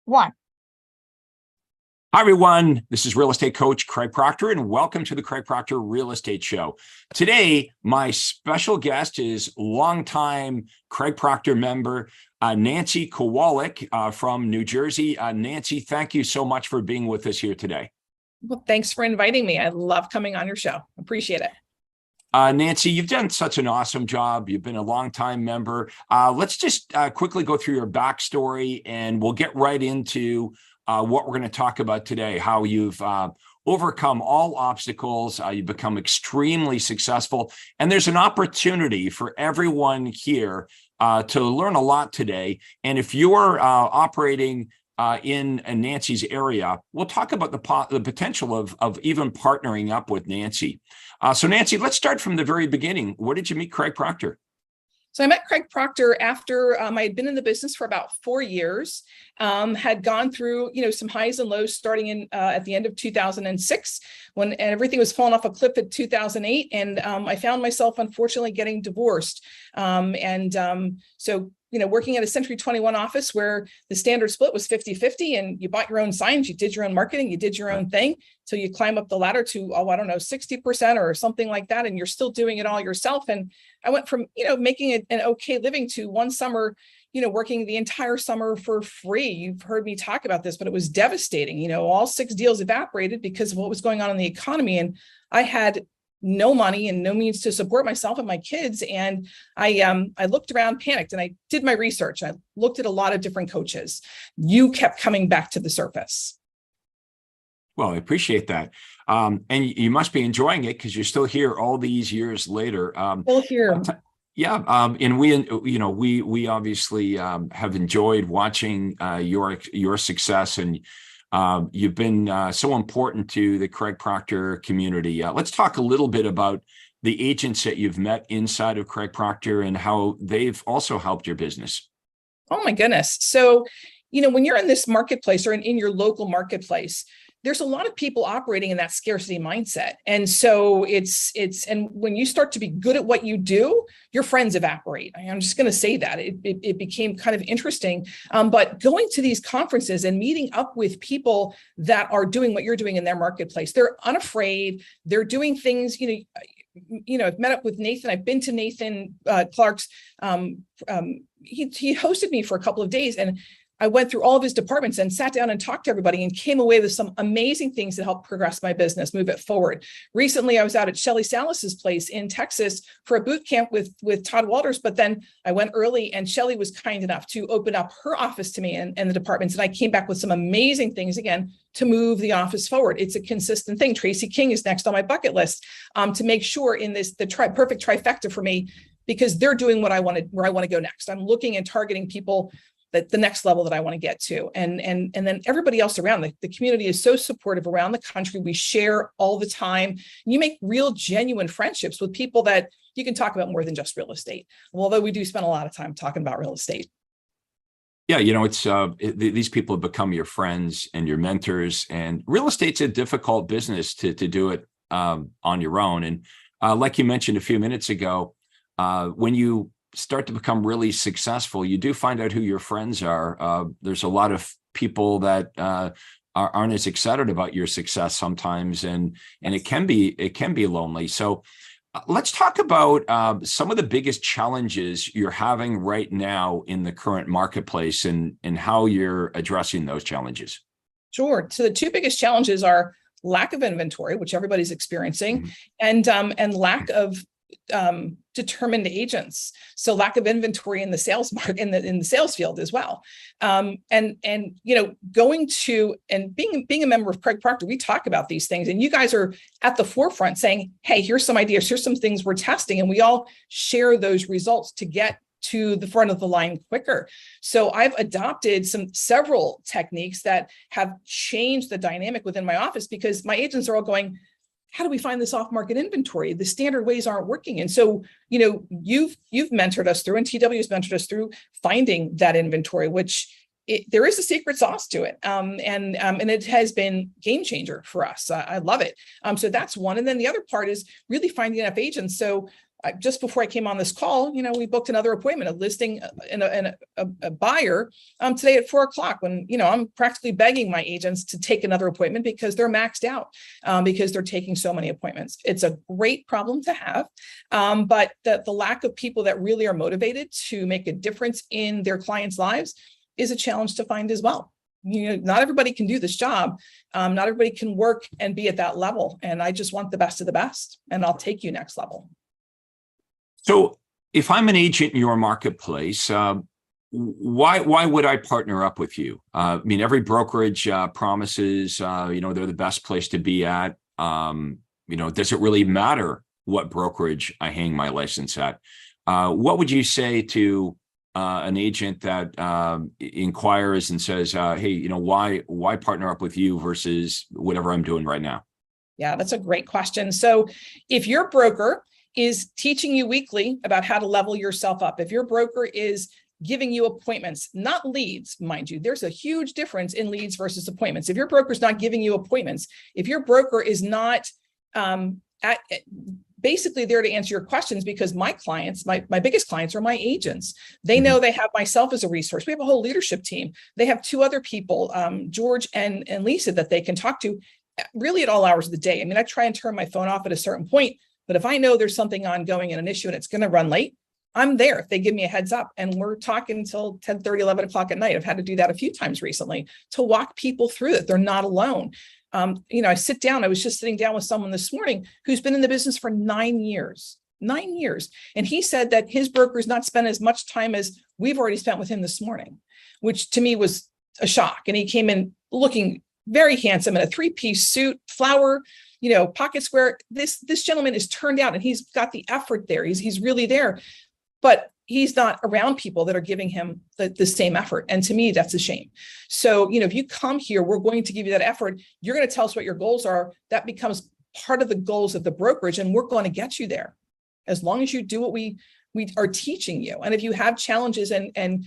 One. Hi, everyone. This is real estate coach Craig Proctor, and welcome to the Craig Proctor Real Estate Show. Today, my special guest is longtime Craig Proctor member, Nancy Kowalik from New Jersey. Nancy, thank you so much for being with us here today. Well, thanks for inviting me. I love coming on your show. Appreciate it. Nancy, you've done such an awesome job. You've been a longtime member. Let's just quickly go through your backstory, and we'll get right into what we're going to talk about today, how you've overcome all obstacles, you've become extremely successful, and there's an opportunity for everyone here to learn a lot today. And if you're operating in Nancy's area, we'll talk about the potential of even partnering up with Nancy. So Nancy, let's start from the very beginning. Where did you meet Craig Proctor? So I met Craig Proctor after I had been in the business for about 4 years, had gone through, some highs and lows starting in at the end of 2006 when everything was falling off a cliff at 2008. And I found myself, unfortunately, getting divorced. So working at a Century 21 office where the standard split was 50-50 and you bought your own signs, you did your own marketing, you did your own thing. So you climb up the ladder to, 60% or something like that. And you're still doing it all yourself. And I went from, making an okay living to one summer, working the entire summer for free. You've heard me talk about this, but it was devastating. All 6 deals evaporated because of what was going on in the economy. And I had no money and no means to support myself and my kids. And I looked around, panicked, and I did my research. I looked at a lot of different coaches. You kept coming back to the surface. Well, I appreciate that. And you must be enjoying it because you're still here all these years later. Still here. Yeah. And we obviously have enjoyed watching your success, and you've been so important to the Craig Proctor community. Let's talk a little bit about the agents that you've met inside of Craig Proctor and how they've also helped your business. Oh my goodness. So, when you're in this marketplace or in your local marketplace, there's a lot of people operating in that scarcity mindset. And so and when you start to be good at what you do, your friends evaporate. I'm just going to say that it became kind of interesting. But going to these conferences and meeting up with people that are doing what you're doing in their marketplace, they're unafraid. They're doing things, I've met up with Nathan. I've been to Nathan Clark's. He hosted me for a couple of days, and I went through all of his departments and sat down and talked to everybody and came away with some amazing things that helped progress my business, move it forward. Recently, I was out at Shelly Salas's place in Texas for a boot camp with Todd Walters, but then I went early and Shelly was kind enough to open up her office to me and the departments. And I came back with some amazing things, again, to move the office forward. It's a consistent thing. Tracy King is next on my bucket list to make sure in the perfect trifecta for me, because they're doing where I want to go next. I'm looking and targeting people that the next level that I want to get to. And then everybody else around the community is so supportive around the country. We share all the time. You make real, genuine friendships with people that you can talk about more than just real estate. Although we do spend a lot of time talking about real estate. Yeah, it's these people have become your friends and your mentors, and real estate's a difficult business to do it on your own. And like you mentioned a few minutes ago, when you start to become really successful, you do find out who your friends are. There's a lot of people that aren't as excited about your success sometimes, and it can be lonely. So let's talk about some of the biggest challenges you're having right now in the current marketplace and how you're addressing those challenges. Sure. So the 2 biggest challenges are lack of inventory, which everybody's experiencing, mm-hmm. and lack of determined agents. So lack of inventory in the sales market, in the sales field as well. Going to and being a member of Craig Proctor, we talk about these things, and you guys are at the forefront saying, hey, here's some ideas, here's some things we're testing, and we all share those results to get to the front of the line quicker. So I've adopted several techniques that have changed the dynamic within my office, because my agents are all going, how do we find this off-market inventory? The standard ways aren't working. And so, you've mentored us through, and TW's mentored us through finding that inventory, which there is a secret sauce to it. And it has been game changer for us. I love it. So that's one. And then the other part is really finding enough agents. So just before I came on this call, we booked another appointment, a listing and a buyer today at 4:00 when, I'm practically begging my agents to take another appointment because they're maxed out because they're taking so many appointments. It's a great problem to have. But the lack of people that really are motivated to make a difference in their clients' lives is a challenge to find as well. Not everybody can do this job. Not everybody can work and be at that level. And I just want the best of the best, and I'll take you next level. So if I'm an agent in your marketplace, why would I partner up with you? Every brokerage promises, they're the best place to be at. Does it really matter what brokerage I hang my license at? What would you say to an agent that inquires and says, hey, why partner up with you versus whatever I'm doing right now? Yeah, that's a great question. So if your broker is teaching you weekly about how to level yourself up, if your broker is giving you appointments, not leads, mind you, there's a huge difference in leads versus appointments. If your broker is not giving you appointments, if your broker is not basically there to answer your questions, because my clients, my biggest clients are my agents. They know they have myself as a resource. We have a whole leadership team. They have two other people, George and Lisa, that they can talk to really at all hours of the day. I try and turn my phone off at a certain point, but if I know there's something ongoing and an issue and it's going to run late, I'm there if they give me a heads up, and we're talking until 10:30, 11 o'clock at night. I've had to do that a few times recently to walk people through that they're not alone. I sit down. I was just sitting down with someone this morning who's been in the business for 9 years. 9 years. And he said that his broker's not spent as much time as we've already spent with him this morning, which to me was a shock. And he came in looking very handsome in a 3-piece suit, flower, pocket square. This gentleman is turned out and he's got the effort there. He's really there, but he's not around people that are giving him the same effort. And to me, that's a shame. So, if you come here, we're going to give you that effort. You're going to tell us what your goals are. That becomes part of the goals of the brokerage, and we're going to get you there as long as you do what we are teaching you. And if you have challenges and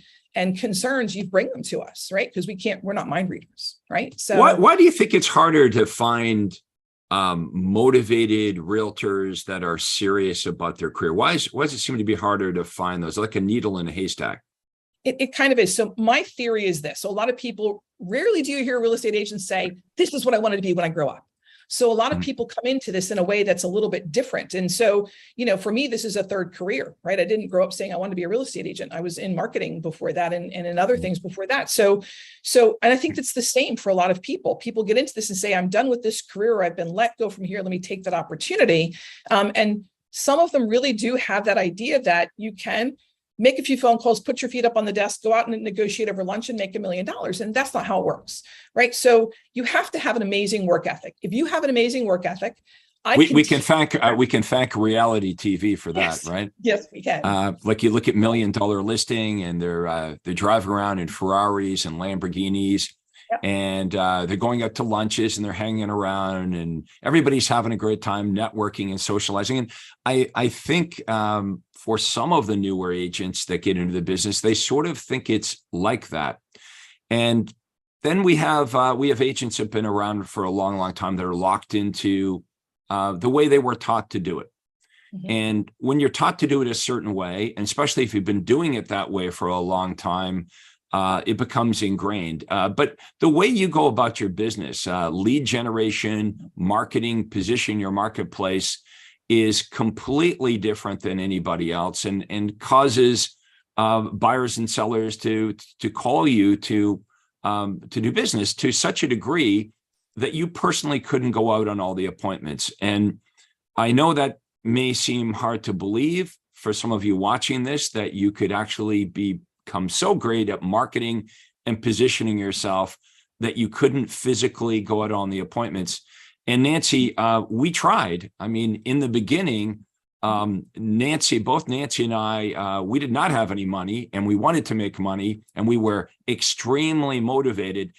concerns, you bring them to us, right? Because we're not mind readers, right? So why do you think it's harder to find motivated realtors that are serious about their career? Why does it seem to be harder to find those, like a needle in a haystack? It kind of is. So my theory is this. So a lot of people, rarely do you hear real estate agents say, this is what I wanted to be when I grow up. So a lot of people come into this in a way that's a little bit different. And so, for me, this is a third career, right? I didn't grow up saying I wanted to be a real estate agent. I was in marketing before that and in other things before that. So, and I think that's the same for a lot of people. People get into this and say, I'm done with this career, or I've been let go from here. Let me take that opportunity. And some of them really do have that idea that you can make a few phone calls, put your feet up on the desk, go out and negotiate over lunch and make $1 million. And that's not how it works, right? So you have to have an amazing work ethic. If you have an amazing work ethic, we can thank reality TV for that, yes, right? Yes, we can. Like you look at $1 Million Listing, and they're driving around in Ferraris and Lamborghinis. Yep. And they're going out to lunches and they're hanging around and everybody's having a great time networking and socializing. And I think for some of the newer agents that get into the business, they sort of think it's like that. And then we have agents that have been around for a long, long time that are locked into the way they were taught to do it. Mm-hmm. And when you're taught to do it a certain way, and especially if you've been doing it that way for a long time, it becomes ingrained. But the way you go about your business, lead generation, marketing, position your marketplace is completely different than anybody else, and causes buyers and sellers to call you to do business to such a degree that you personally couldn't go out on all the appointments. And I know that may seem hard to believe for some of you watching this, that you could actually become so great at marketing and positioning yourself that you couldn't physically go out on the appointments. And Nancy, we tried. In the beginning, both Nancy and I, we did not have any money and we wanted to make money and we were extremely motivated.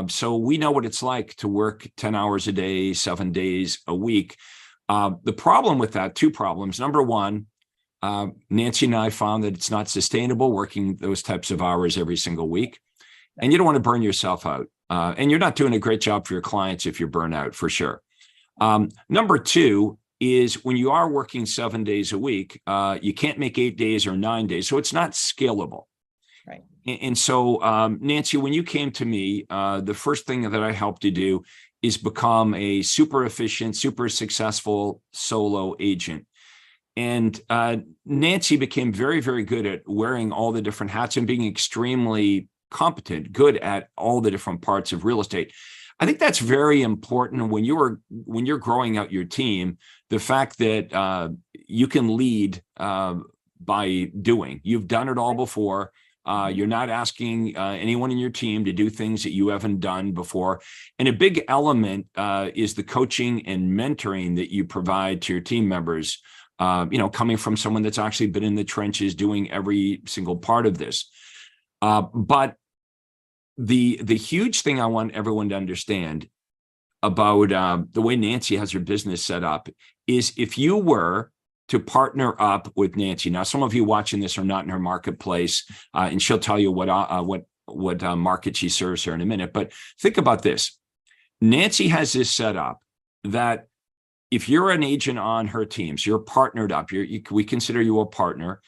So we know what it's like to work 10 hours a day, 7 days a week. The problem with that, two problems. Number one, Nancy and I found that it's not sustainable working those types of hours every single week. And you don't want to burn yourself out. And you're not doing a great job for your clients if you're burnt out, for sure. Number two, is when you are working 7 days a week, you can't make 8 days or 9 days. So it's not scalable. Right. And so, Nancy, when you came to me, the first thing that I helped you do is become a super efficient, super successful solo agent. And Nancy became very, very good at wearing all the different hats and being extremely competent, good at all the different parts of real estate. I think that's very important when you're growing out your team. The fact that you can lead by doing. You've done it all before. You're not asking anyone in your team to do things that you haven't done before. And a big element is the coaching and mentoring that you provide to your team members, coming from someone that's actually been in the trenches doing every single part of this. But the huge thing I want everyone to understand about the way Nancy has her business set up is if you were to partner up with Nancy. Now, some of you watching this are not in her marketplace, and she'll tell you what market she serves here in a minute. But think about this. Nancy has this set up that if you're an agent on her teams, you're partnered up, we consider you a partner,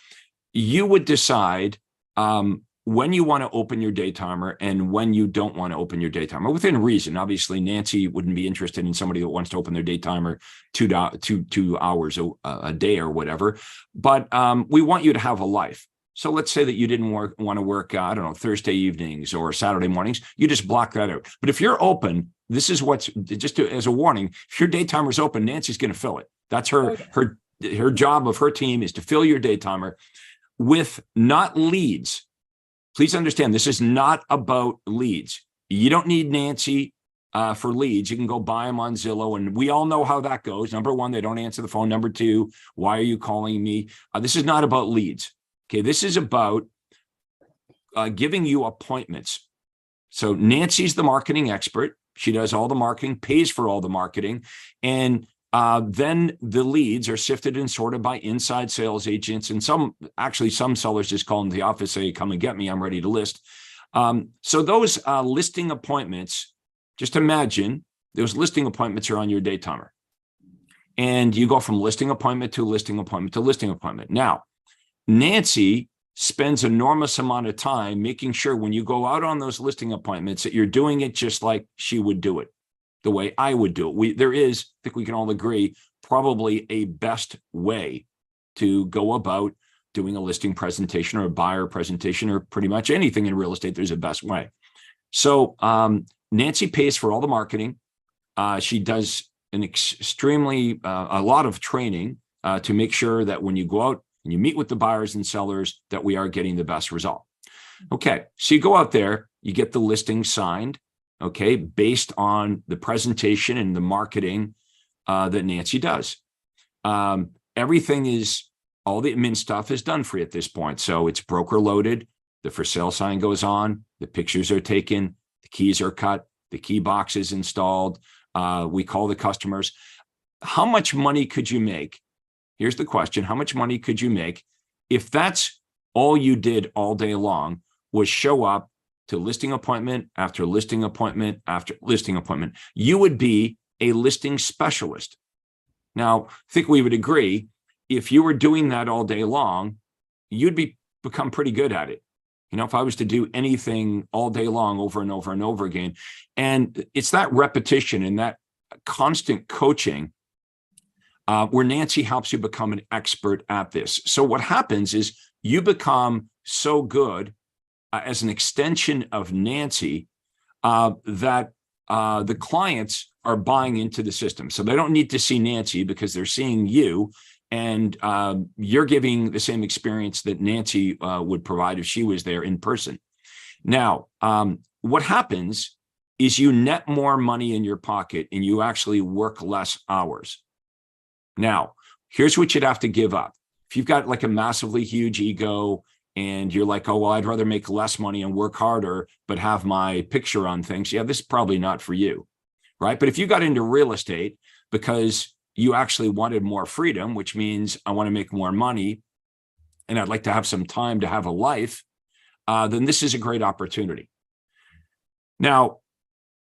you would decide when you want to open your day timer and when you don't want to open your day timer within reason. Obviously, Nancy wouldn't be interested in somebody that wants to open their day timer 2 hours a day or whatever. But we want you to have a life. So let's say that you didn't want to work, I don't know, Thursday evenings or Saturday mornings. You just block that out. But if you're open, this is what's as a warning. If your day timer is open, Nancy's going to fill it. That's her job of her team is to fill your day timer with not leads. Please understand, this is not about leads. You don't need Nancy for leads. You can go buy them on Zillow, and we all know how that goes. Number one, they don't answer the phone. Number two, why are you calling me? This is not about leads. Okay, this is about giving you appointments. So Nancy's the marketing expert. She does all the marketing, pays for all the marketing, and then the leads are sifted and sorted by inside sales agents. And some sellers just call into the office, say, come and get me, I'm ready to list. So those listing appointments, just imagine those listing appointments are on your day timer. And you go from listing appointment to listing appointment to listing appointment. Now, Nancy spends enormous amount of time making sure when you go out on those listing appointments that you're doing it just like she would do it, the way I would do it. There is, I think we can all agree, probably a best way to go about doing a listing presentation or a buyer presentation or pretty much anything in real estate. There's a best way. So Nancy pays for all the marketing. She does an extremely, a lot of training to make sure that when you go out and you meet with the buyers and sellers, that we are getting the best result. Okay, so you go out there, you get the listing signed, okay, based on the presentation and the marketing that Nancy does. Everything is, all the admin stuff is done for you at this point. So it's broker loaded, the for sale sign goes on, the pictures are taken, the keys are cut, the key box is installed. We call the customers. How much money could you make? Here's the question. How much money could you make if that's all you did all day long was show up to listing appointment after listing appointment after listing appointment? You would be a listing specialist. Now, I think we would agree, if you were doing that all day long, you'd become pretty good at it. You know, if I was to do anything all day long over and over and over again, and it's that repetition and that constant coaching where Nancy helps you become an expert at this. So what happens is you become so good as an extension of Nancy that the clients are buying into the system. So they don't need to see Nancy because they're seeing you, and you're giving the same experience that Nancy would provide if she was there in person. Now, what happens is you net more money in your pocket and you actually work less hours. Now, here's what you'd have to give up. If you've got like a massively huge ego and you're like, oh, well, I'd rather make less money and work harder, but have my picture on things. Yeah, this is probably not for you, right? But if you got into real estate because you actually wanted more freedom, which means I want to make more money and I'd like to have some time to have a life, then this is a great opportunity. Now,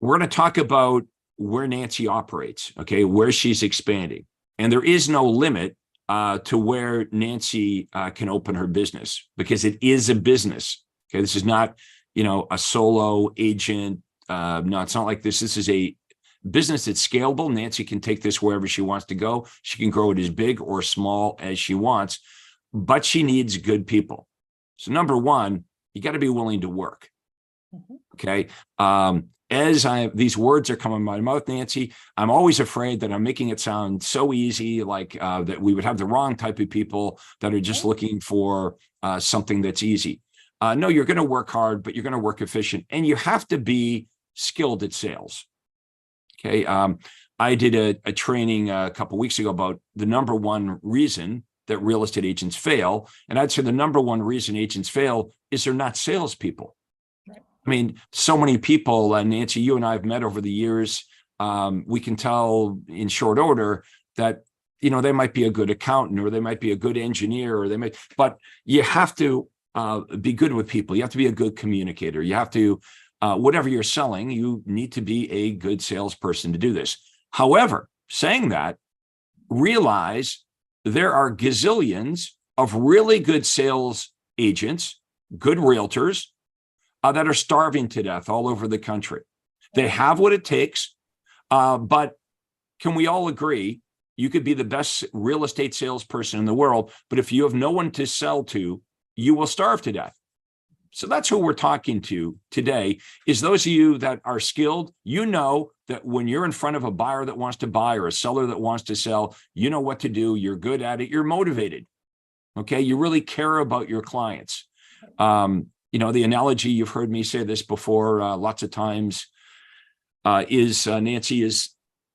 we're going to talk about where Nancy operates, okay, where she's expanding. And there is no limit to where Nancy can open her business, because it is a business. Okay, this is not, a solo agent. No, it's not like this. This is a business that's scalable. Nancy can take this wherever she wants to go. She can grow it as big or small as she wants, but she needs good people. So number one, you got to be willing to work. Okay. These words are coming in my mouth, Nancy, I'm always afraid that I'm making it sound so easy, like that we would have the wrong type of people that are just looking for something that's easy. No, you're going to work hard, but you're going to work efficient, and you have to be skilled at sales. Okay. I did a training a couple of weeks ago about the number one reason that real estate agents fail. And I'd say the number one reason agents fail is they're not salespeople. I mean, so many people, Nancy, you and I have met over the years. We can tell in short order that, they might be a good accountant, or they might be a good engineer, or but you have to be good with people. You have to be a good communicator. You have to, whatever you're selling, you need to be a good salesperson to do this. However, saying that, realize there are gazillions of really good sales agents, good realtors, that are starving to death all over the country. They have what it takes, but can we all agree you could be the best real estate salesperson in the world, but if you have no one to sell to, you will starve to death. So that's who we're talking to today, is those of you that are skilled. That when you're in front of a buyer that wants to buy or a seller that wants to sell, you know what to do. You're good at it. You're motivated. Okay. You really care about your clients. The analogy, you've heard me say this before lots of times, is Nancy is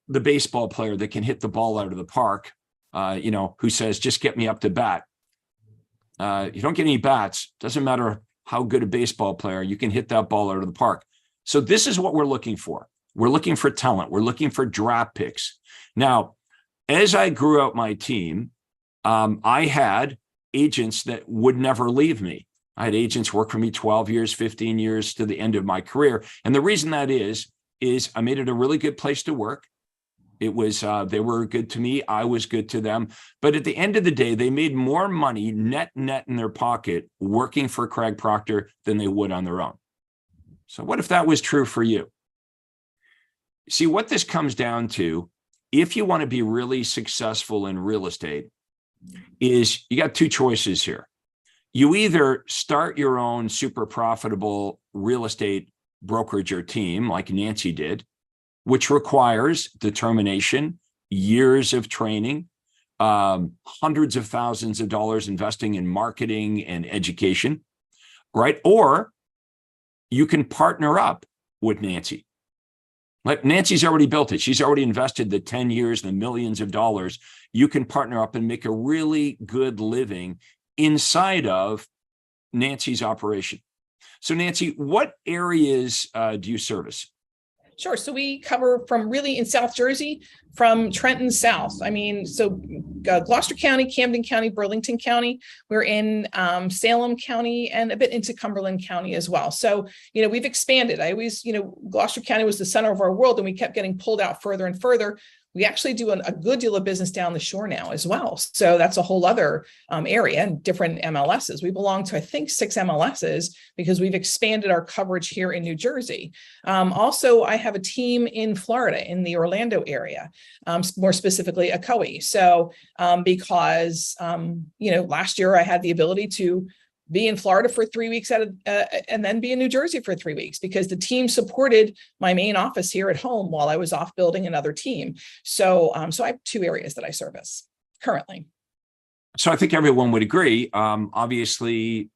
the baseball player that can hit the ball out of the park, who says, just get me up to bat. You don't get any bats. Doesn't matter how good a baseball player, you can hit that ball out of the park. So this is what we're looking for. We're looking for talent. We're looking for draft picks. Now, as I grew out my team, I had agents that would never leave me. I had agents work for me 12 years, 15 years to the end of my career. And the reason that is I made it a really good place to work. It was, they were good to me. I was good to them. But at the end of the day, they made more money net in their pocket working for Craig Proctor than they would on their own. So what if that was true for you? See, what this comes down to, if you want to be really successful in real estate, is you got two choices here. You either start your own super profitable real estate brokerage or team like Nancy did, which requires determination, years of training, hundreds of thousands of dollars investing in marketing and education, right? Or you can partner up with Nancy. Like Nancy's already built it. She's already invested the 10 years, the millions of dollars. You can partner up and make a really good living inside of Nancy's operation. So Nancy, what areas do you service? Sure. So we cover from really in South Jersey, from Trenton south. I mean, so Gloucester County, Camden County, Burlington County. We're in Salem County and a bit into Cumberland County as well. So, we've expanded. I always, Gloucester County was the center of our world, and we kept getting pulled out further and further. We actually do a good deal of business down the shore now as well. So that's a whole other area and different MLSs. We belong to, I think, 6 MLSs because we've expanded our coverage here in New Jersey. Also, I have a team in Florida, in the Orlando area, more specifically a Kowalik. So because, last year I had the ability to be in Florida for 3 weeks and then be in New Jersey for 3 weeks because the team supported my main office here at home while I was off building another team. So, I have 2 areas that I service currently. So I think everyone would agree. Obviously,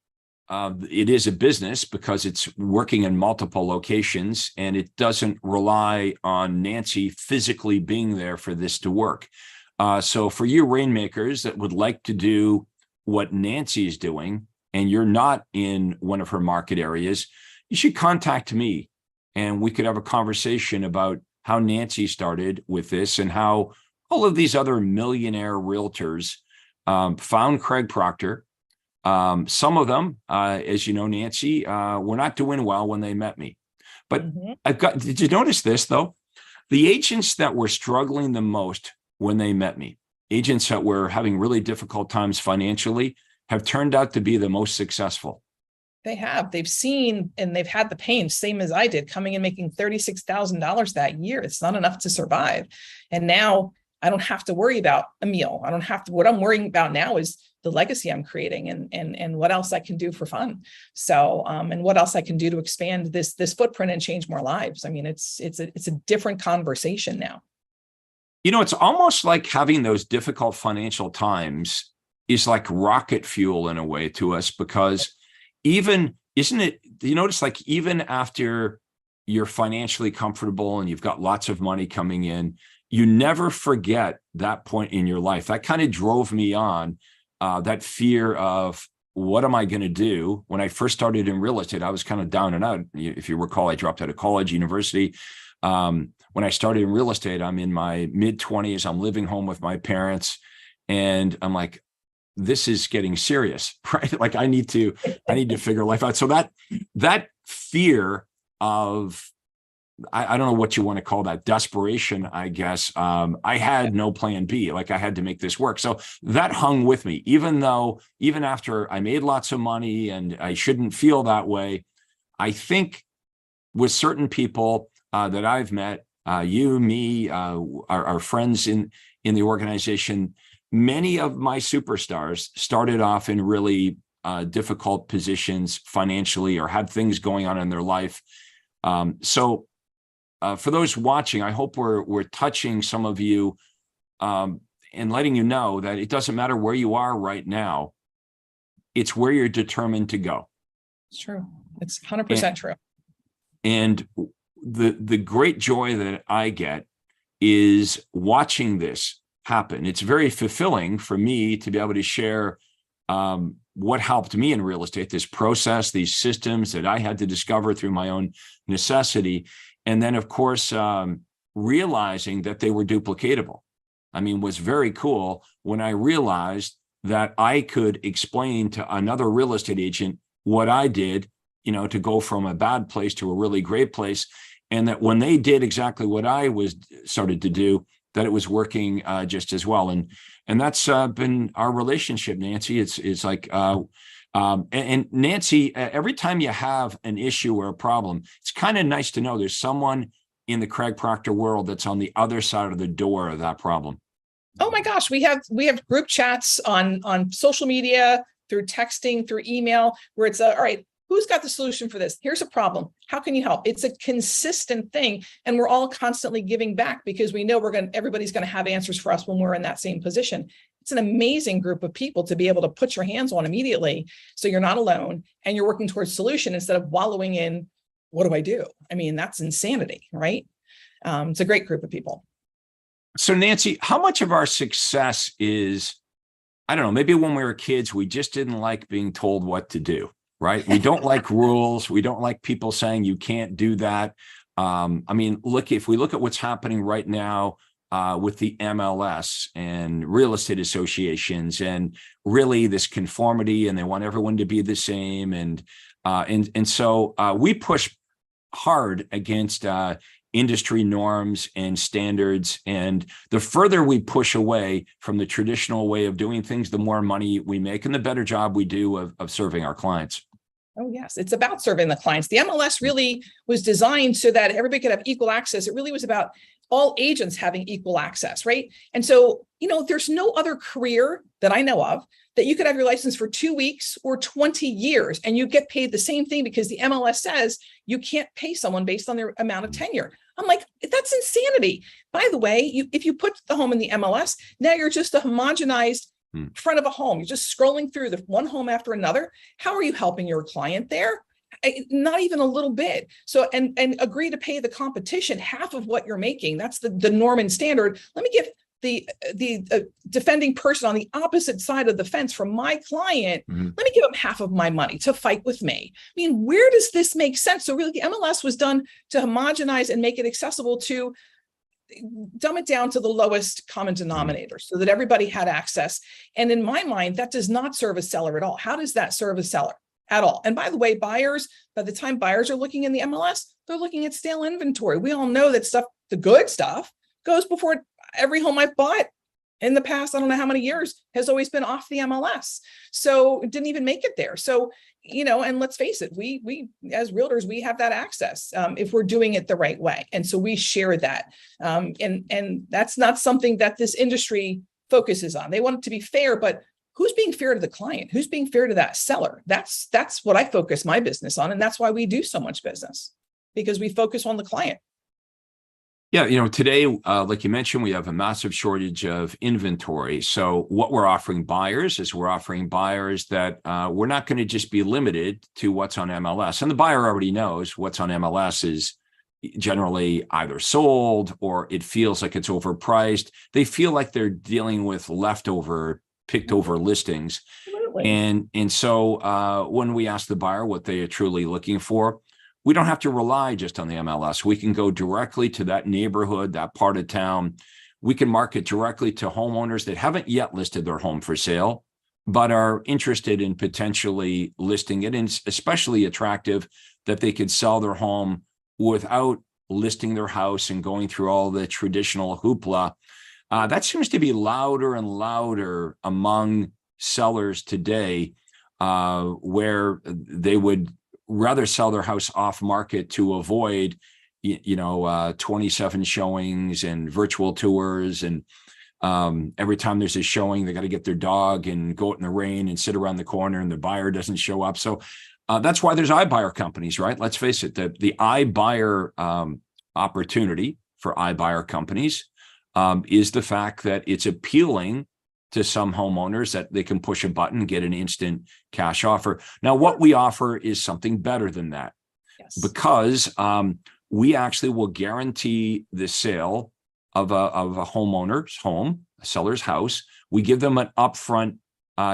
it is a business because it's working in multiple locations, and it doesn't rely on Nancy physically being there for this to work. So for you rainmakers that would like to do what Nancy is doing, and you're not in one of her market areas, you should contact me and we could have a conversation about how Nancy started with this and how all of these other millionaire realtors found Craig Proctor. Some of them, as you know, Nancy, were not doing well when they met me. But did you notice this though? The agents that were struggling the most when they met me, agents that were having really difficult times financially have turned out to be the most successful. They have. They've seen and they've had the pain, same as I did, coming and making $36,000 that year. It's not enough to survive. And now I don't have to worry about a meal. I don't have to, what I'm worrying about now is the legacy I'm creating and what else I can do for fun. So, and what else I can do to expand this footprint and change more lives. I mean, it's a different conversation now. You know, it's almost like having those difficult financial times is like rocket fuel in a way to us, because even, isn't it, you notice, like, even after you're financially comfortable and you've got lots of money coming in, you never forget that point in your life. That kind of drove me on, that fear of, what am I going to do? When I first started in real estate, I was kind of down and out. If you recall, I dropped out of college, university. When I started in real estate, I'm in my mid-20s. I'm living home with my parents, and I'm like, this is getting serious, right? Like, I need to figure life out. So that fear of, I don't know what you want to call that, desperation, I guess. I had no plan B. Like, I had to make this work. So that hung with me, even after I made lots of money, and I shouldn't feel that way. I think with certain people that I've met, you, me, our friends in the organization, many of my superstars started off in really difficult positions financially, or had things going on in their life. So for those watching, I hope we're touching some of you, and letting you know that it doesn't matter where you are right now. It's where you're determined to go. It's true. It's 100% true. And the great joy that I get is watching this happen. It's very fulfilling for me to be able to share what helped me in real estate, this process, these systems that I had to discover through my own necessity. And then, of course, realizing that they were duplicatable. I mean, was very cool when I realized that I could explain to another real estate agent what I did, to go from a bad place to a really great place. And that when they did exactly what I started to do, that it was working just as well. And that's been our relationship, Nancy. It's like, and Nancy, every time you have an issue or a problem, it's kind of nice to know there's someone in the Craig Proctor world that's on the other side of the door of that problem. Oh my gosh, we have group chats on social media, through texting, through email, where it's all right, who's got the solution for this? Here's a problem. How can you help? It's a consistent thing. And we're all constantly giving back, because we know everybody's going to have answers for us when we're in that same position. It's an amazing group of people to be able to put your hands on immediately. So you're not alone, and you're working towards solution instead of wallowing in, what do I do? I mean, that's insanity, right? It's a great group of people. So Nancy, how much of our success is, I don't know, maybe when we were kids, we just didn't like being told what to do. Right? We don't like rules. We don't like people saying you can't do that. I mean, if we look at what's happening right now with the MLS and real estate associations, and really this conformity, and they want everyone to be the same. And so we push hard against industry norms and standards. And the further we push away from the traditional way of doing things, the more money we make and the better job we do of serving our clients. Oh, yes. It's about serving the clients. The MLS really was designed so that everybody could have equal access. It really was about all agents having equal access, right? And so, there's no other career that I know of that you could have your license for 2 weeks or 20 years and you get paid the same thing, because the MLS says you can't pay someone based on their amount of tenure. I'm like, that's insanity. By the way, if you put the home in the MLS, now you're just a homogenized front of a home. You're just scrolling through the one home after another. How are you helping your client there? Not even a little bit. So, and agree to pay the competition half of what you're making. That's the norm and standard. Let me give the defending person on the opposite side of the fence from my client, let me give them half of my money to fight with me. I mean, where does this make sense? So really, the MLS was done to homogenize and make it accessible to dumb it down to the lowest common denominator so that everybody had access. And in my mind, that does not serve a seller at all. How does that serve a seller at all? And by the way, buyers, by the time buyers are looking in the MLS, they're looking at stale inventory. We all know that stuff, the good stuff, goes before every home I've bought in the past, I don't know how many years, has always been off the MLS. So it didn't even make it there. So, and let's face it, we as realtors, we have that access if we're doing it the right way. And so we share that. And that's not something that this industry focuses on. They want it to be fair, but who's being fair to the client? Who's being fair to that seller? That's what I focus my business on. And that's why we do so much business, because we focus on the client. Yeah, today, like you mentioned, we have a massive shortage of inventory. So what we're offering buyers is we're offering buyers that we're not going to just be limited to what's on MLS. And the buyer already knows what's on MLS is generally either sold or it feels like it's overpriced. They feel like they're dealing with leftover, picked over listings. Absolutely. And so when we ask the buyer what they are truly looking for, we don't have to rely just on the MLS. We can go directly to that neighborhood, that part of town. We can market directly to homeowners that haven't yet listed their home for sale, but are interested in potentially listing it. And it's especially attractive that they could sell their home without listing their house and going through all the traditional hoopla. That seems to be louder and louder among sellers today, where they would rather sell their house off market to avoid, 27 showings and virtual tours. And every time there's a showing, they got to get their dog and go out in the rain and sit around the corner and the buyer doesn't show up. So that's why there's iBuyer companies, right? Let's face it, the iBuyer opportunity for iBuyer companies is the fact that it's appealing to some homeowners that they can push a button, get an instant cash offer. Now, what we offer is something better than that, Yes. because we actually will guarantee the sale of a homeowner's home, a seller's house. We give them an upfront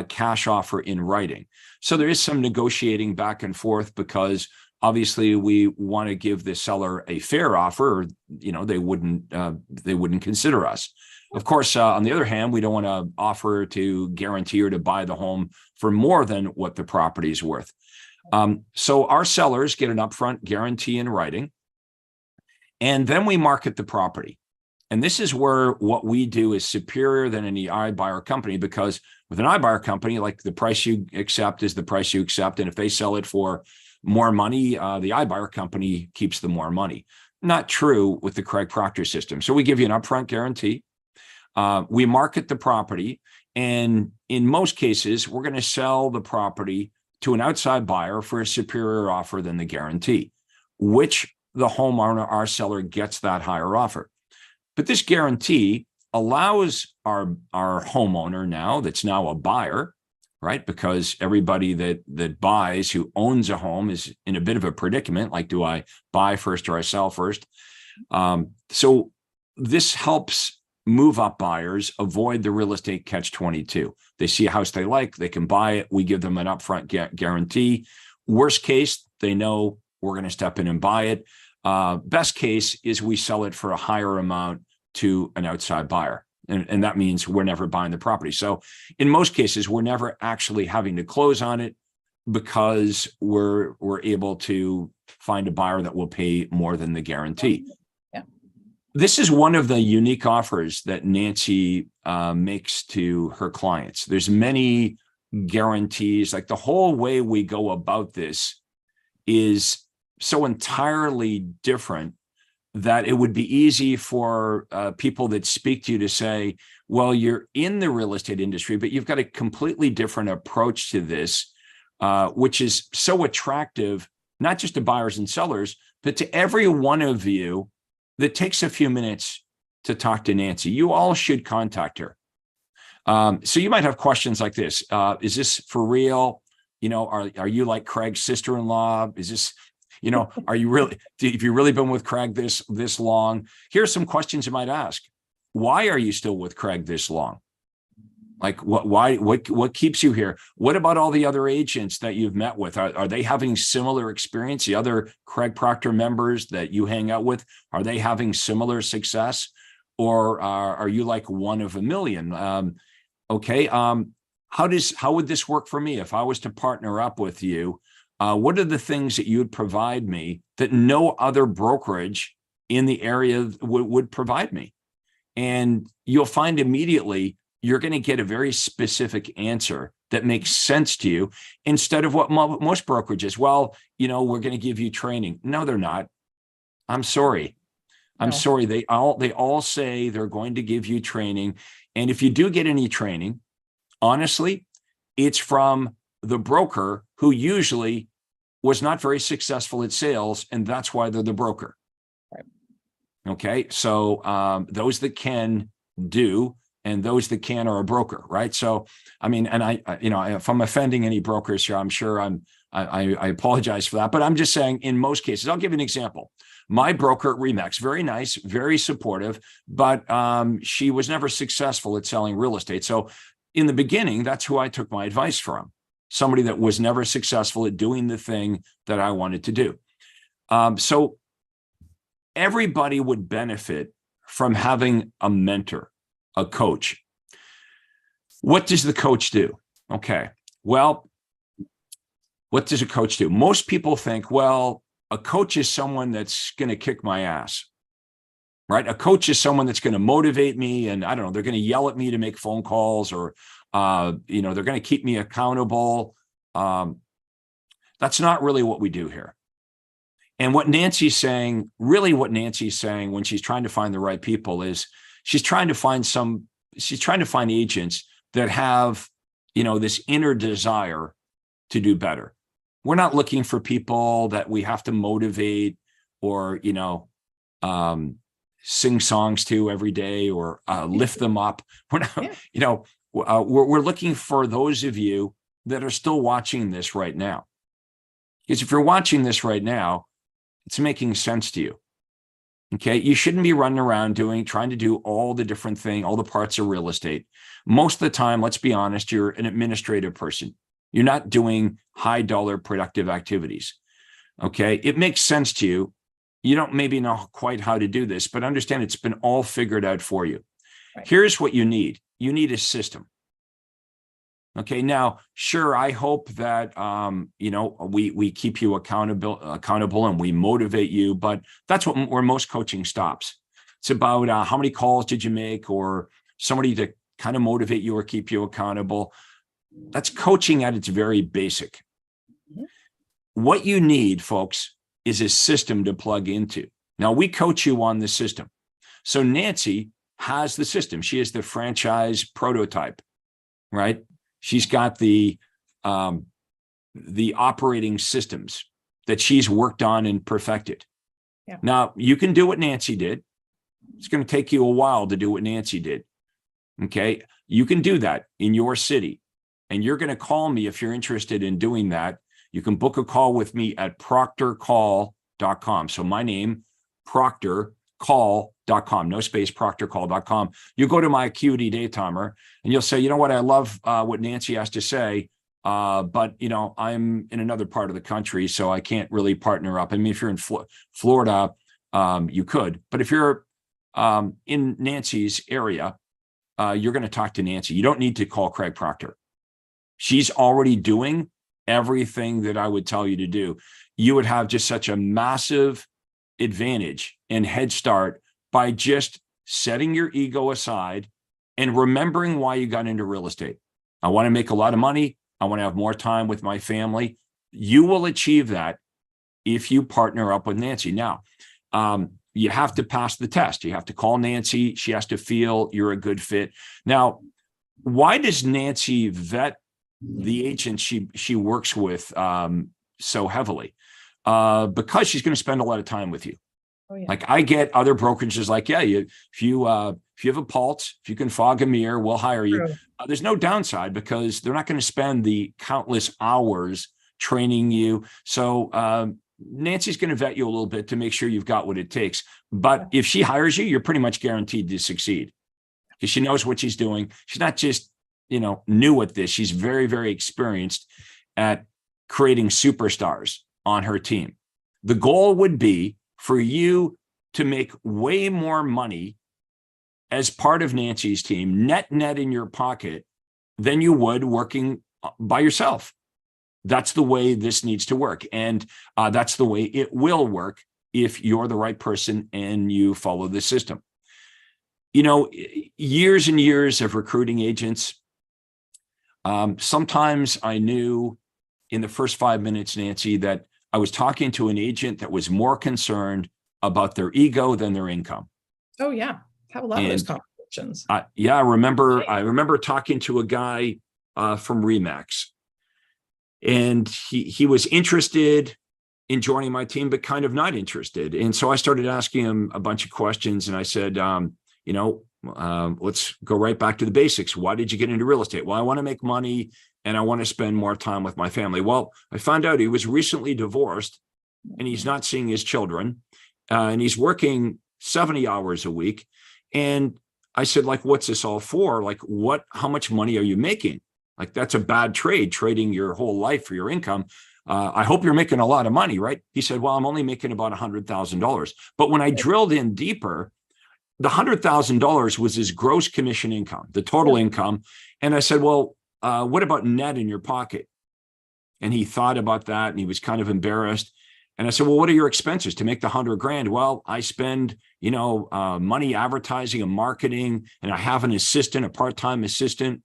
cash offer in writing. So there is some negotiating back and forth, because obviously we want to give the seller a fair offer, or they wouldn't consider us. Of course, on the other hand, we don't want to offer to guarantee or to buy the home for more than what the property is worth. So our sellers get an upfront guarantee in writing, and then we market the property. And this is where what we do is superior than any iBuyer company, because with an iBuyer company, like, the price you accept is the price you accept. And if they sell it for more money, the iBuyer company keeps the more money. Not true with the Craig Proctor system. So we give you an upfront guarantee. We market the property, and in most cases, we're going to sell the property to an outside buyer for a superior offer than the guarantee, which the homeowner, our seller, gets that higher offer. But this guarantee allows our homeowner now, that's now a buyer, right? Because everybody that buys, who owns a home, is in a bit of a predicament. Like, do I buy first or I sell first? So this helps move up buyers avoid the real estate catch-22. They see a house they like, they can buy it. We give them an upfront guarantee. Worst case, they know we're going to step in and buy it. Best case is we sell it for a higher amount to an outside buyer. And that means we're never buying the property. So in most cases, we're never actually having to close on it, because we're able to find a buyer that will pay more than the guarantee. This is one of the unique offers that Nancy makes to her clients. There's many guarantees. Like, the whole way we go about this is so entirely different that it would be easy for people that speak to you to say, well, you're in the real estate industry, but you've got a completely different approach to this, which is so attractive, not just to buyers and sellers, but to every one of you that takes a few minutes to talk to Nancy. You all should contact her. So you might have questions like this. Is this for real? Are you like Craig's sister-in-law? Is this, are you really, have you really been with Craig this long? Here's some questions you might ask. Why are you still with Craig this long? Like, what keeps you here? What about all the other agents that you've met with? Are they having similar experience? The other Craig Proctor members that you hang out with, are they having similar success? Or are you like one of a million? Okay. How would this work for me if I was to partner up with you? What are the things that you would provide me that no other brokerage in the area would provide me? And you'll find immediately you're going to get a very specific answer that makes sense to you, instead of what most brokerages, well, we're going to give you training. No, they're not. I'm sorry. I'm sorry. They all say they're going to give you training. And if you do get any training, honestly, it's from the broker who usually was not very successful at sales, and that's why they're the broker. Right. Okay. So those that can do, and those that can are a broker, right? So, I mean, and if I'm offending any brokers here, I'm sure I apologize for that, but I'm just saying in most cases, I'll give you an example. My broker at Remax, very nice, very supportive, but she was never successful at selling real estate. So in the beginning, that's who I took my advice from, somebody that was never successful at doing the thing that I wanted to do. So everybody would benefit from having a mentor, a coach. What does the coach do? Okay, well, what does a coach do? Most people think, well, a coach is someone that's going to kick my ass, right? A coach is someone that's going to motivate me, and I don't know, they're going to yell at me to make phone calls, or they're going to keep me accountable. That's not really what we do here. And what Nancy's saying when she's trying to find the right people is she's trying to find agents that have, this inner desire to do better. We're not looking for people that we have to motivate or, sing songs to every day or lift them up. We're not, we're looking for those of you that are still watching this right now. Because if you're watching this right now, it's making sense to you. Okay. You shouldn't be running around trying to do all the different things, all the parts of real estate. Most of the time, let's be honest, you're an administrative person. You're not doing high dollar productive activities. Okay. It makes sense to you. You don't maybe know quite how to do this, but understand it's been all figured out for you. Right. Here's what you need. You need a system. Okay. Now, sure, I hope that, we keep you accountable and we motivate you, but that's where most coaching stops. It's about how many calls did you make, or somebody to kind of motivate you or keep you accountable. That's coaching at its very basic. Mm-hmm. What you need, folks, is a system to plug into. Now, we coach you on the system. So Nancy has the system. She is the franchise prototype, right? She's got the operating systems that she's worked on and perfected. Yeah. Now, you can do what Nancy did. It's going to take you a while to do what Nancy did. Okay. You can do that in your city. And you're going to call me if you're interested in doing that. You can book a call with me at proctorcall.com. So my name, proctorcall.com, no space, proctorcall.com. You go to my Acuity Day Timer and you'll say, you know what, I love what Nancy has to say, but I'm in another part of the country, so I can't really partner up. I mean, if you're in Florida, you could, but if you're in Nancy's area, you're going to talk to Nancy. You don't need to call Craig Proctor. She's already doing everything that I would tell you to do. You would have just such a massive advantage and head start by just setting your ego aside and remembering why you got into real estate. I want to make a lot of money. I want to have more time with my family. You will achieve that if you partner up with Nancy. Now, you have to pass the test. You have to call Nancy. She has to feel you're a good fit. Now, why does Nancy vet the agents she works with so heavily? Because she's going to spend a lot of time with you. Oh, yeah. Like I get other brokerages like, yeah, if you have a pulse, if you can fog a mirror, we'll hire you. There's no downside because they're not going to spend the countless hours training you. So Nancy's going to vet you a little bit to make sure you've got what it takes. But if she hires you, you're pretty much guaranteed to succeed because she knows what she's doing. She's not just, new at this. She's very, very experienced at creating superstars on her team. The goal would be for you to make way more money as part of Nancy's team, net in your pocket, than you would working by yourself. That's the way this needs to work. And that's the way it will work if you're the right person and you follow the system. Years and years of recruiting agents. Sometimes I knew in the first 5 minutes, Nancy, that I was talking to an agent that was more concerned about their ego than their income. Oh yeah, have a lot of those conversations. Yeah, I remember talking to a guy from Remax, and he was interested in joining my team, but kind of not interested. And so I started asking him a bunch of questions, and I said, let's go right back to the basics. Why did you get into real estate? Well, I want to make money and I want to spend more time with my family. Well, I found out he was recently divorced and he's not seeing his children, and he's working 70 hours a week. And I said, like, what's this all for? Like, how much money are you making? Like, that's a bad trade, trading your whole life for your income. I hope you're making a lot of money, right? He said, well, I'm only making about $100,000. But when I drilled in deeper, the $100,000 was his gross commission income, the total income. And I said, well, what about net in your pocket? And he thought about that and he was kind of embarrassed. And I said, well, what are your expenses to make the $100,000? Well, I spend, money advertising and marketing, and I have an assistant, a part-time assistant.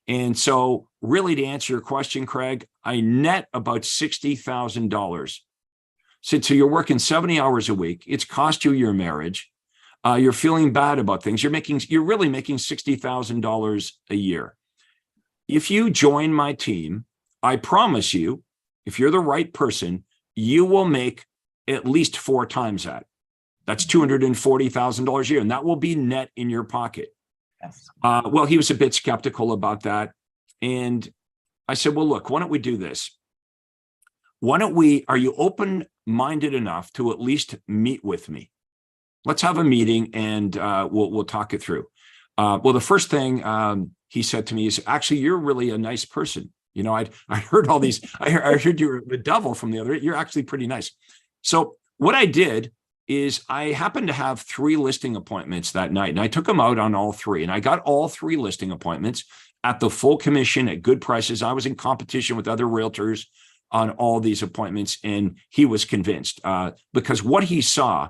And so really, to answer your question, Craig, I net about $60,000. So you're working 70 hours a week. It's cost you your marriage. You're feeling bad about things. You're really making $60,000 a year. If you join my team, I promise you, if you're the right person, you will make at least 4 times that. That's $240,000 a year, and that will be net in your pocket. Yes. Well, he was a bit skeptical about that. And I said, well, look, why don't we do this? Are you open-minded enough to at least meet with me? Let's have a meeting and we'll talk it through. Well, the first thing he said to me is, actually, you're really a nice person. I heard all these, I heard you're the devil from the other, you're actually pretty nice. So what I did is I happened to have 3 listing appointments that night, and I took him out on all 3, and I got all 3 listing appointments at the full commission at good prices. I was in competition with other realtors on all these appointments, and he was convinced because what he saw,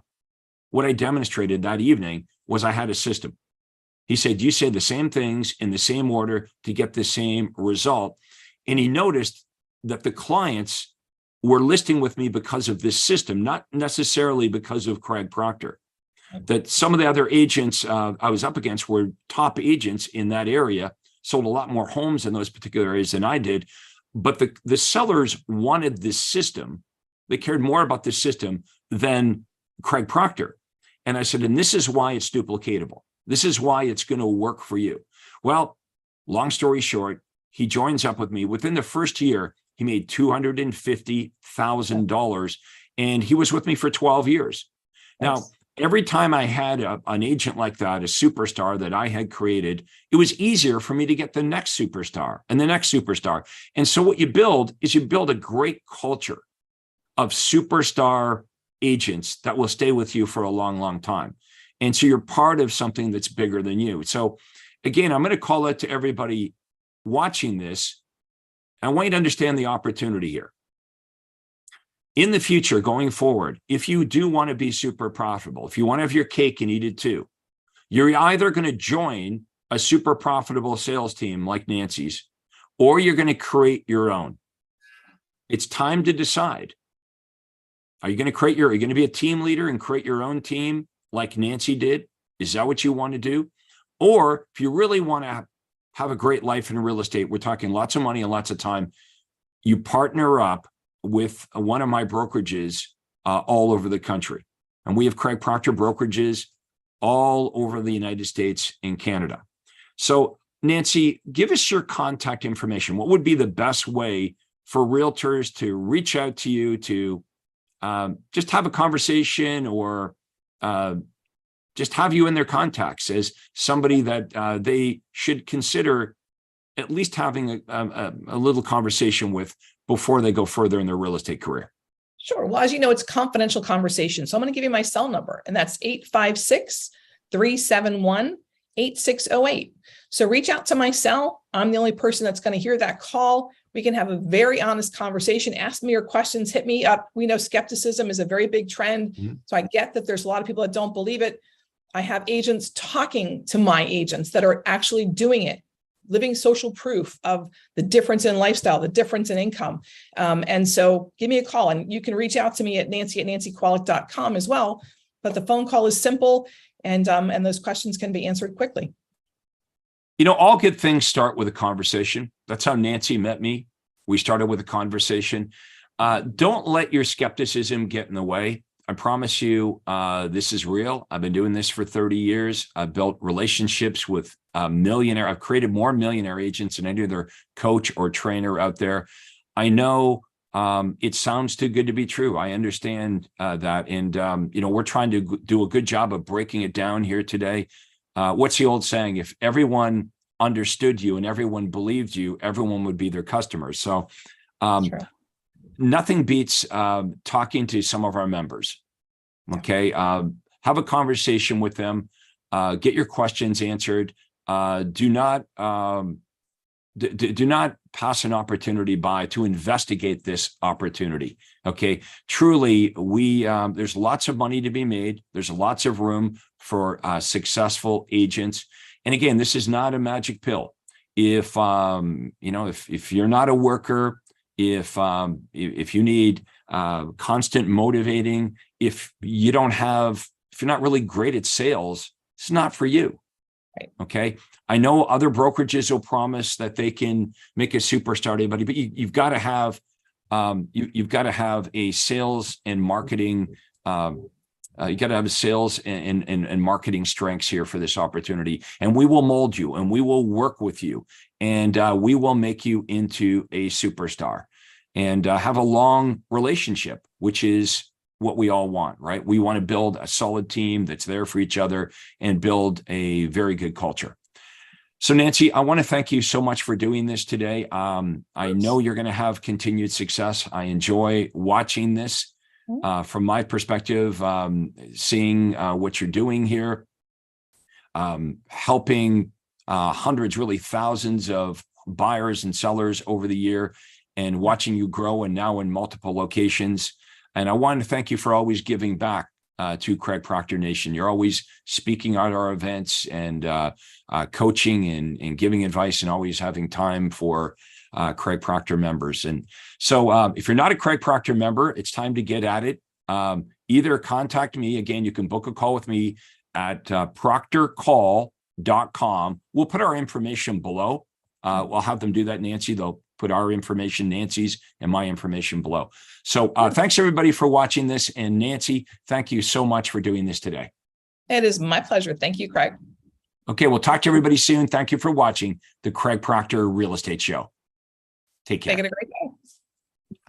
what I demonstrated that evening, was I had a system. He said, you say the same things in the same order to get the same result. And he noticed that the clients were listing with me because of this system, not necessarily because of Craig Proctor. That some of the other agents I was up against were top agents in that area, sold a lot more homes in those particular areas than I did. But the sellers wanted this system. They cared more about this system than Craig Proctor. And I said, and this is why it's duplicatable. This is why it's going to work for you. Well, long story short, he joins up with me. Within the first year, he made $250,000, and he was with me for 12 years. Now, every time I had an agent like that, a superstar that I had created, it was easier for me to get the next superstar and the next superstar. And so what you build is you build a great culture of superstar agents that will stay with you for a long, long time. And so you're part of something that's bigger than you. So again, I'm going to call out to everybody watching this. I want you to understand the opportunity here. In the future, going forward, if you do want to be super profitable, if you want to have your cake and eat it too, you're either going to join a super profitable sales team like Nancy's, or you're going to create your own. It's time to decide. Are you going to be a team leader and create your own team like Nancy did? Is that what you want to do? Or if you really want to have a great life in real estate, we're talking lots of money and lots of time, you partner up with one of my brokerages all over the country. And we have Craig Proctor brokerages all over the United States and Canada. So Nancy, give us your contact information. What would be the best way for realtors to reach out to you to just have a conversation, or just have you in their contacts as somebody that they should consider at least having a little conversation with before they go further in their real estate career? Sure. Well, as you know, it's confidential conversation. So I'm going to give you my cell number, and that's 856-371-8608. So reach out to my cell. I'm the only person that's going to hear that call. We can have a very honest conversation. Ask me your questions, hit me up. We know skepticism is a very big trend. Mm-hmm. So I get that there's a lot of people that don't believe it. I have agents talking to my agents that are actually doing it, living social proof of the difference in lifestyle, the difference in income. And so give me a call, and you can reach out to me at nancy@nancykowalik.com as well. But the phone call is simple, and those questions can be answered quickly. You know, all good things start with a conversation. That's how Nancy met me. We started with a conversation. Don't let your skepticism get in the way. I promise you, this is real. I've been doing this for 30 years. I've built relationships with I've created more millionaire agents than any other coach or trainer out there. I know it sounds too good to be true. I understand that. And, you know, we're trying to do a good job of breaking it down here today. What's the old saying? If everyone understood you and everyone believed you, everyone would be their customers. So Sure. nothing beats talking to some of our members. Okay. Have a conversation with them. Get your questions answered. Do not pass an opportunity by to investigate this opportunity. Okay. Truly, there's lots of money to be made. There's lots of room for successful agents. And again, this is not a magic pill. If you're not a worker, if you need constant motivating, if you're not really great at sales, it's not for you. Right. Okay. I know other brokerages will promise that they can make a superstar to anybody, but you've got to have a sales and marketing. You got to have sales and marketing strengths here for this opportunity, and we will mold you, and we will work with you, and we will make you into a superstar, and have a long relationship, which is what we all want, right? We want to build a solid team that's there for each other and build a very good culture. So Nancy, I want to thank you so much for doing this today. I know you're going to have continued success. I enjoy watching this from my perspective, seeing what you're doing here, helping hundreds, really thousands of buyers and sellers over the year, and watching you grow, and now in multiple locations. And I want to thank you for always giving back to Craig Proctor Nation. You're always speaking at our events and coaching and giving advice, and always having time for Craig Proctor members. And so if you're not a Craig Proctor member, it's time to get at it. Either contact me. Again, you can book a call with me at proctorcall.com. We'll put our information below. We'll have them do that, Nancy. They'll put our information, Nancy's, and my information below. So thanks everybody for watching this. And Nancy, thank you so much for doing this today. It is my pleasure. Thank you, Craig. Okay, we'll talk to everybody soon. Thank you for watching the Craig Proctor Real Estate Show. Take care. Make it a great day.